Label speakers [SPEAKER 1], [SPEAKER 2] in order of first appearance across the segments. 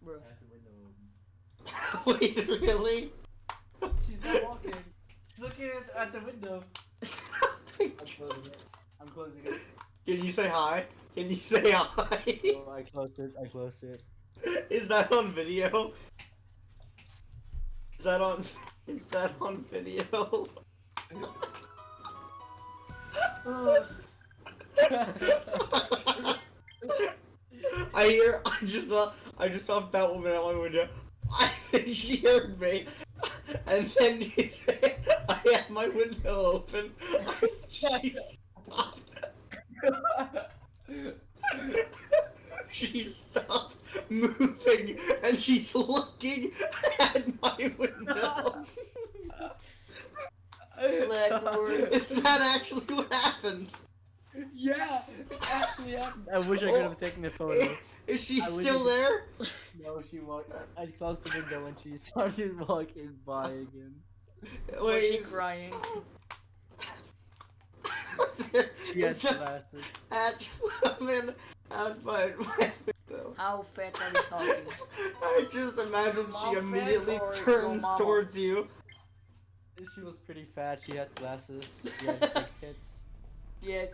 [SPEAKER 1] Bro.
[SPEAKER 2] At the window.
[SPEAKER 3] Wait, really?
[SPEAKER 2] She's not walking. She's looking at the window. I'm closing it. I'm closing it.
[SPEAKER 3] Can you say hi? Can you say hi?
[SPEAKER 2] Oh, I closed it. I closed it.
[SPEAKER 3] Is that on video? Is that on? Is that on video? I just saw Batwoman out my window. I think she heard me, and then I had my window open. She stopped. She stopped moving, and she's looking at my window. Is that actually what happened?
[SPEAKER 2] Yeah, it actually happened. I wish I could have taken a photo.
[SPEAKER 3] Is she
[SPEAKER 2] I wish
[SPEAKER 3] still
[SPEAKER 2] I
[SPEAKER 3] there?
[SPEAKER 2] No, she walked. I closed the window and she started walking by again.
[SPEAKER 1] Was she
[SPEAKER 3] Wait,
[SPEAKER 1] crying?
[SPEAKER 2] She had
[SPEAKER 3] it's a
[SPEAKER 2] glasses.
[SPEAKER 3] fat woman at my window.
[SPEAKER 1] How fat are we talking?
[SPEAKER 3] I just imagine
[SPEAKER 1] How
[SPEAKER 3] she
[SPEAKER 1] fat
[SPEAKER 3] immediately
[SPEAKER 1] or
[SPEAKER 3] turns
[SPEAKER 1] your mama?
[SPEAKER 3] towards you.
[SPEAKER 2] She was pretty fat. She had glasses. She had big tits.
[SPEAKER 1] Yes,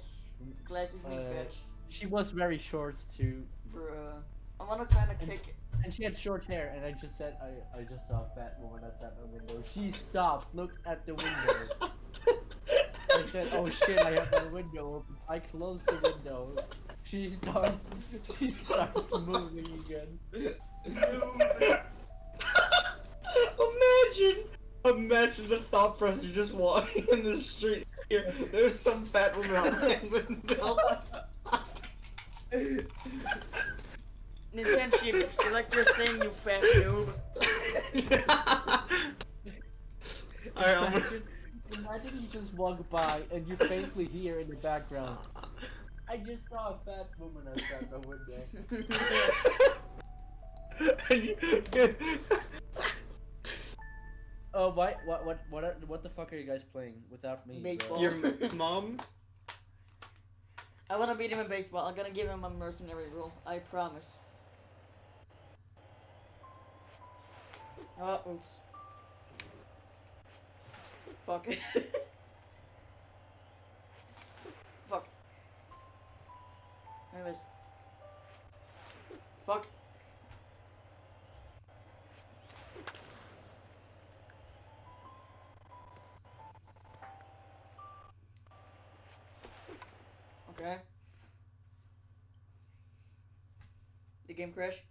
[SPEAKER 1] glasses mean fat.
[SPEAKER 2] She was very short too,
[SPEAKER 1] Bruh. I wanna kinda kick.
[SPEAKER 2] and she had short hair. And I just said, I just saw a fat woman outside my window. She stopped, looked at the window. I said, oh shit, I have my window open. I closed the window. She starts moving again.
[SPEAKER 3] Imagine the thought process just walking in the street here. There's some fat woman out my window.
[SPEAKER 1] Nintendo, select your thing, you fat noob.
[SPEAKER 3] Alright,
[SPEAKER 2] Imagine you just walk by and you faintly hear in the background, I just saw a fat woman outside the window. Oh, what the fuck are you guys playing without me?
[SPEAKER 1] Baseball.
[SPEAKER 3] Your mom?
[SPEAKER 1] I wanna beat him in baseball. I'm gonna give him a mercenary rule. I promise. Oh, oops. Fuck. Fuck. Anyways. Fuck. Okay. The game crash.